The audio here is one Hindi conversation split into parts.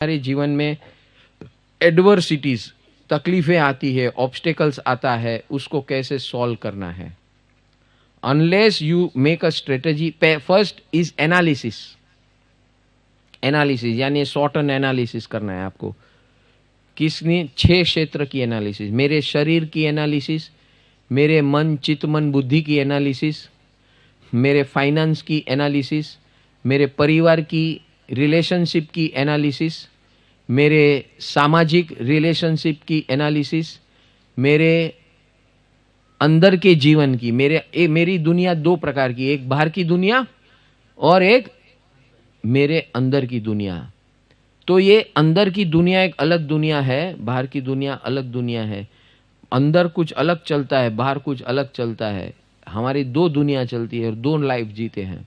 हमारे जीवन में एडवर्सिटीज, तकलीफें आती है, ऑब्स्टेकल्स आता है, उसको कैसे सॉल्व करना है। Unless you make a strategy, first is analysis. Analysis यानी शॉर्ट टर्म एनालिसिस करना है आपको। किसने 6 क्षेत्र की एनालिसिस, मेरे शरीर की एनालिसिस, मेरे मन चित्त मन बुद्धि की एनालिसिस, मेरे फाइनेंस की एनालिसिस, मेरे परिवार की रिलेशनशिप की एनालिसिस, मेरे सामाजिक रिलेशनशिप की एनालिसिस, मेरे अंदर के जीवन की। मेरी दुनिया 2 प्रकार की, एक बाहर की दुनिया और एक मेरे अंदर की दुनिया। तो ये अंदर की दुनिया एक अलग दुनिया है, बाहर की दुनिया अलग दुनिया है। अंदर कुछ अलग चलता है, बाहर कुछ अलग चलता है। हमारी 2 दुनिया चलती है और 2 लाइफ जीते हैं।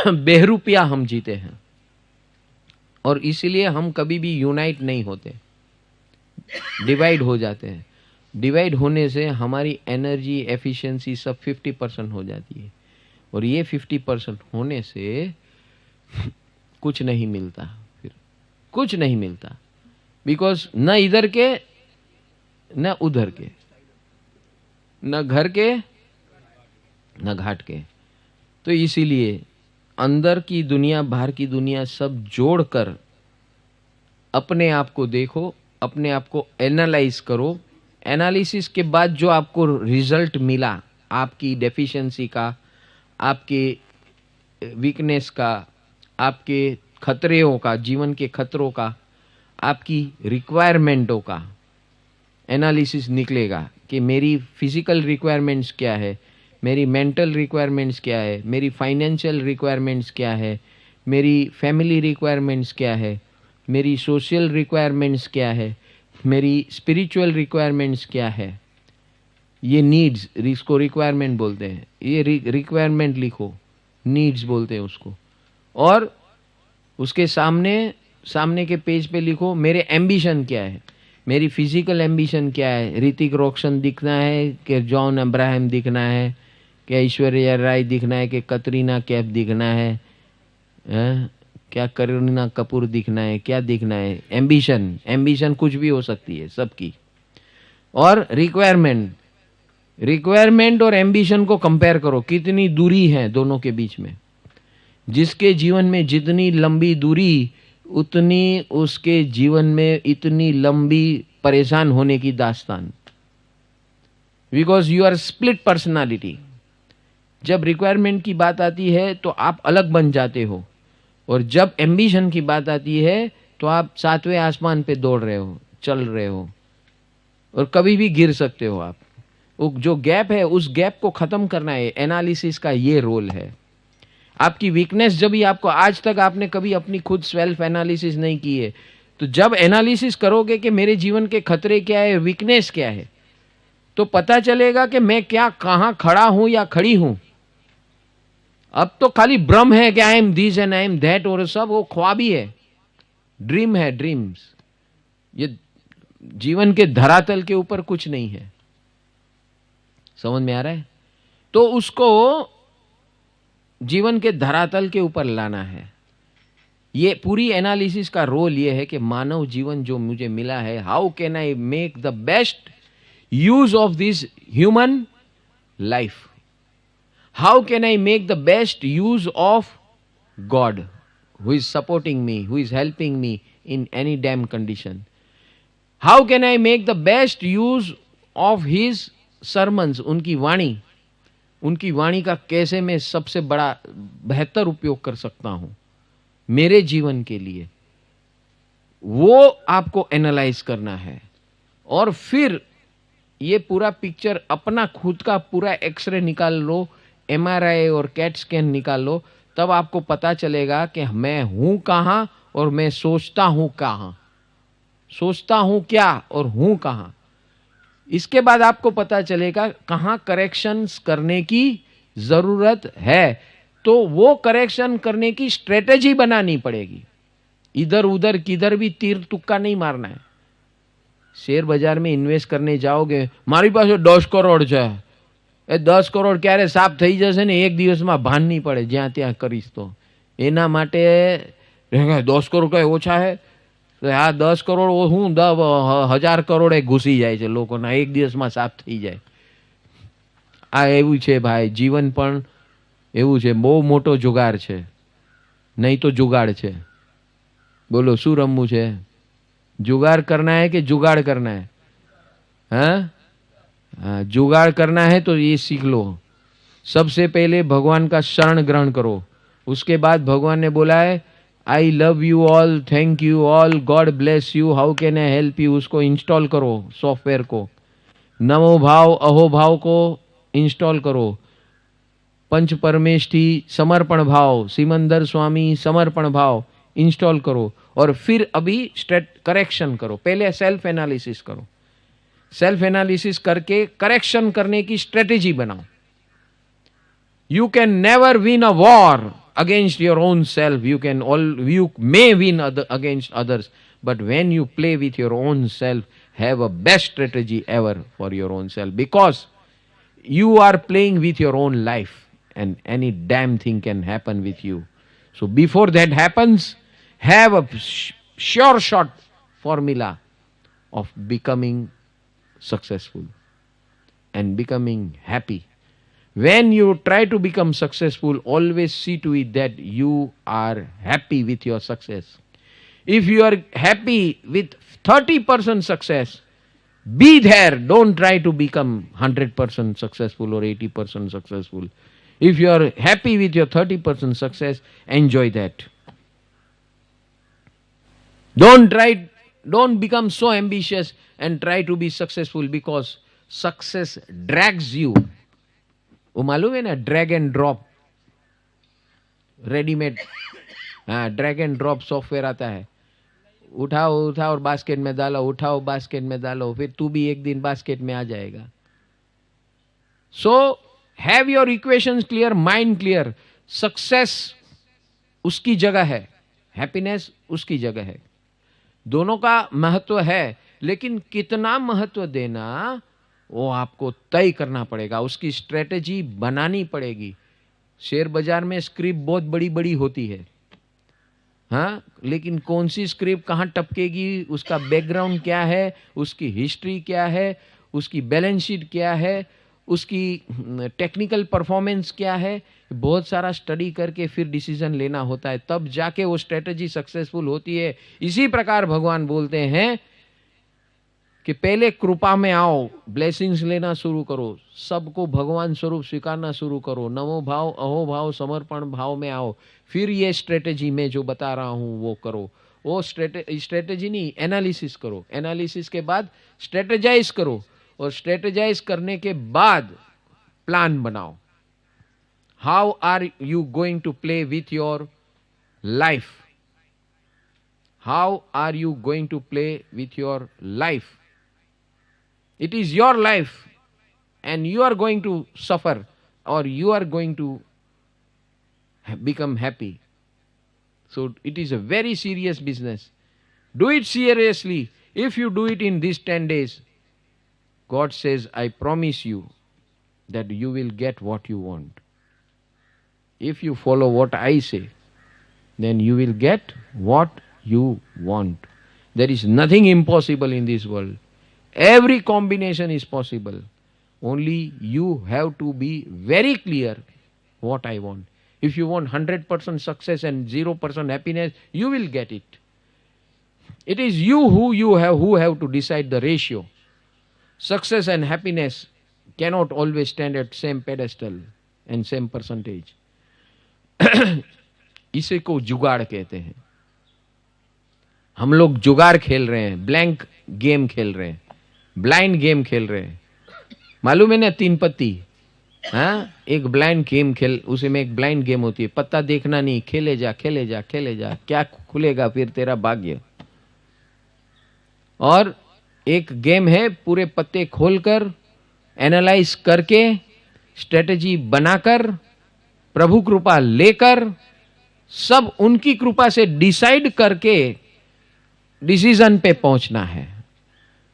बेहरूपिया हम जीते हैं और इसीलिए हम कभी भी यूनाइट नहीं होते, डिवाइड हो जाते हैं। डिवाइड होने से हमारी एनर्जी एफिशिएंसी सब 50% हो जाती है और ये 50% होने से कुछ नहीं मिलता, फिर कुछ नहीं मिलता। बिकॉज न इधर के न उधर के, न घर के न घाट के। तो इसीलिए अंदर की दुनिया बाहर की दुनिया सब जोड़कर अपने आप को देखो, अपने आप को एनालाइज करो। एनालिसिस के बाद जो आपको रिजल्ट मिला, आपकी डेफिशिएंसी का, आपके वीकनेस का, आपके खतरों का, जीवन के खतरों का, आपकी रिक्वायरमेंटों का एनालिसिस निकलेगा कि मेरी फिजिकल रिक्वायरमेंट्स क्या है, मेरी मेंटल रिक्वायरमेंट्स क्या है, मेरी फाइनेंशियल रिक्वायरमेंट्स क्या है, मेरी फैमिली रिक्वायरमेंट्स क्या है, मेरी सोशल रिक्वायरमेंट्स क्या है, मेरी स्पिरिचुअल रिक्वायरमेंट्स क्या है। ये नीड्स, इसको रिक्वायरमेंट बोलते हैं। ये रिक्वायरमेंट लिखो, नीड्स बोलते हैं उसको। और उसके सामने के पेज पे लिखो मेरे एम्बिशन क्या है। मेरी फिजिकल एम्बिशन क्या है, ऋतिक रोशन दिखना है कि जॉन अब्राहम दिखना है, कि ऐश्वर्या राय दिखना है, कि कतरीना कैफ दिखना है, क्या करीना कपूर दिखना है, क्या दिखना है। एम्बिशन कुछ भी हो सकती है सबकी। और रिक्वायरमेंट और एम्बिशन को कंपेयर करो, कितनी दूरी है दोनों के बीच में। जिसके जीवन में जितनी लंबी दूरी, उतनी उसके जीवन में इतनी लंबी परेशान होने की दास्तान। Because you are split personality. जब रिक्वायरमेंट की बात आती है तो आप अलग बन जाते हो, और जब एम्बिशन की बात आती है तो आप 7वें आसमान पे दौड़ रहे हो, चल रहे हो, और कभी भी गिर सकते हो आप। वो जो गैप है, उस गैप को खत्म करना है। एनालिसिस का ये रोल है। आपकी वीकनेस जब भी आपको, आज तक आपने कभी अपनी खुद सेल्फ एनालिसिस नहीं की है, तो जब एनालिसिस करोगे कि मेरे जीवन के खतरे क्या है, वीकनेस क्या है, तो पता चलेगा कि मैं क्या कहां खड़ा हूं या खड़ी हूं। अब तो खाली भ्रम है कि I am this and I am that, और सब वो ख्वाब ही है, ड्रीम है, ड्रीम्स। ये जीवन के धरातल के ऊपर कुछ नहीं है। समझ में आ रहा है? तो उसको जीवन के धरातल के ऊपर लाना है। ये पूरी एनालिसिस का रोल ये है कि मानव जीवन जो मुझे मिला है, how can I make the best use of this human life. How can I make the best use of God, who is supporting me, who is helping me in any damn condition? How can I make the best use of His sermons, उनकी वाणी का कैसे मैं सबसे बड़ा बेहतर उपयोग कर सकता हूं मेरे जीवन के लिए, वो आपको एनालाइज करना है। और फिर ये पूरा पिक्चर, अपना खुद का पूरा एक्सरे निकाल लो, MRI और कैट स्कैन निकाल लो, तब आपको पता चलेगा कि मैं हूं कहां और मैं सोचता हूं कहां, सोचता हूं क्या और हूं कहां। इसके बाद आपको पता चलेगा कहां करेक्शंस करने की जरूरत है, तो वो करेक्शन करने की स्ट्रेटेजी बनानी पड़ेगी। इधर उधर किधर भी तीर तुक्का नहीं मारना है। शेयर बाजार में इन्वेस्ट करने जाओगे, मारी पास 10 करोड़ है, એ 10 કરોડ ક્યારે સાફ થઈ જશે ને, એક દિવસમાં ભાન નહીં પડે જ્યાં ત્યાં કરીશ તો। એના માટે 10 કરોડ કઈ ઓછા હે? તો આ 10 કરોડ હું 1000 કરોડ ઘૂસી જાય છે લોકોના, એક દિવસમાં સાફ થઈ જાય. આ એવું છે ભાઈ, જીવન પણ એવું છે, બહુ મોટો જુગાર છે, નહીં તો जुगाड़ છે. બોલો શું રમવું છે? जुगाड़ करना है कि जुगाड़ करना है? हाँ, जुगाड़ करना है तो ये सीख लो. सबसे पहले भगवान का शरण ग्रहण करो. उसके बाद भगवान ने बोला है I love you all, thank you all, God bless you, how can I help you, उसको इंस्टॉल करो सॉफ्टवेयर को. नमो भाव अहोभाव को इंस्टॉल करो. पंच परमेष्ठी समर्पण भाव, सिमंदर स्वामी समर्पण भाव इंस्टॉल करो. और फिर अभी करेक्शन करो. पहले सेल्फ एनालिसिस करो. सेल्फ एनालिसिस करके करेक्शन करने की स्ट्रेटेजी बनाओ. You can never win a war against your own self. You may win against others, but when you play with your own self, have a best strategy ever for your own self, because you are playing with your own life and any damn thing can happen with you. So before that happens, have a sure shot formula of becoming successful and becoming happy. When you try to become successful, always see to it that you are happy with your success. If you are happy with 30% success, be there. Don't try to become 100% successful or 80% successful. If you are happy with your 30% success, enjoy that. Don't become so ambitious and try to be successful, because success drags you. वो मालूम है ना, ड्रैग एंड ड्रॉप, रेडीमेड. हाँ, ड्रैग एंड ड्रॉप सॉफ्टवेयर आता है. उठाओ और बास्केट में डालो, उठाओ बास्केट में डालो, फिर तू भी एक दिन बास्केट में आ जाएगा. So have your equations clear, mind clear. Success उसकी जगह है, हैप्पीनेस उसकी जगह है. दोनों का महत्व है, लेकिन कितना महत्व देना वो आपको तय करना पड़ेगा. उसकी स्ट्रेटेजी बनानी पड़ेगी. शेयर बाजार में स्क्रिप्ट बहुत बड़ी बड़ी होती है, हाँ, लेकिन कौन सी स्क्रिप्ट कहाँ टपकेगी, उसका बैकग्राउंड क्या है, उसकी हिस्ट्री क्या है, उसकी बैलेंस शीट क्या है, उसकी टेक्निकल परफॉर्मेंस क्या है, बहुत सारा स्टडी करके फिर डिसीजन लेना होता है, तब जाके वो स्ट्रेटेजी सक्सेसफुल होती है. इसी प्रकार भगवान बोलते हैं कि पहले कृपा में आओ, ब्लेसिंग्स लेना शुरू करो, सबको भगवान स्वरूप स्वीकारना शुरू करो, नमो भाव अहोभाव समर्पण भाव में आओ, फिर ये स्ट्रेटेजी में जो बता रहा हूं वो करो. वो स्ट्रेटेजी नहीं, एनालिसिस करो. एनालिसिस के बाद स्ट्रेटेजाइज करो, और स्ट्रेटेजाइज करने के बाद प्लान बनाओ. How are you going to play with your life? How are you going to play with your life? It is your life and you are going to suffer or you are going to become happy. So it is a very serious business. Do it seriously. If you do it in these 10 days, God says, I promise you that you will get what you want. If you follow what I say, then you will get what you want. There is nothing impossible in this world. Every combination is possible. Only you have to be very clear what I want. If you want 100% success and 0% happiness, you will get it. It is you who have to decide the ratio. Success and happiness cannot always stand at same pedestal and same percentage. इसे को जुगाड़ कहते हैं. हम लोग जुगाड़ खेल रहे हैं, ब्लैंक गेम खेल रहे हैं, ब्लाइंड गेम खेल रहे हैं. मालूम है ना, 3 पत्ती, हाँ, एक ब्लाइंड गेम खेल, उसी में एक ब्लाइंड गेम होती है, पत्ता देखना नहीं, खेले जा खेले जा खेले जा, क्या खुलेगा फिर तेरा भाग्य. और एक गेम है, पूरे पत्ते खोलकर एनालाइज करके स्ट्रेटेजी बनाकर प्रभु कृपा लेकर सब उनकी कृपा से डिसाइड करके डिसीजन पे पहुंचना है.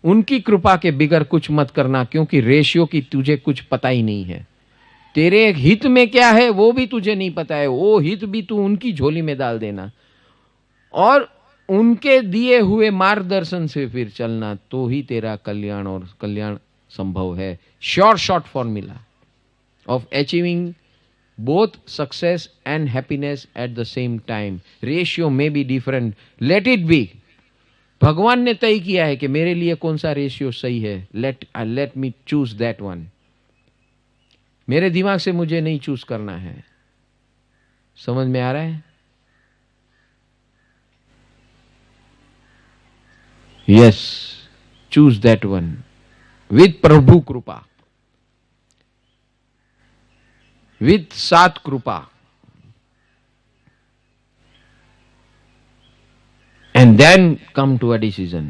उनकी कृपा के बिगर कुछ मत करना, क्योंकि रेशियो की तुझे कुछ पता ही नहीं है. तेरे हित में क्या है वो भी तुझे नहीं पता है. वो हित भी तू उनकी झोली में डाल देना. और उनके दिए हुए मार्गदर्शन से फिर चलना, तो ही तेरा कल्याण और कल्याण संभव है. Sure short formula of achieving both success and happiness at the same time. Ratio may be different, let it be. भगवान ने तय किया है कि मेरे लिए कौन सा रेशियो सही है. Let me choose that one. मेरे दिमाग से मुझे नहीं चूज करना है. समझ में आ रहा है? Yes, choose that one with Prabhu Kripa, with Sat Krupa, and then come to a decision.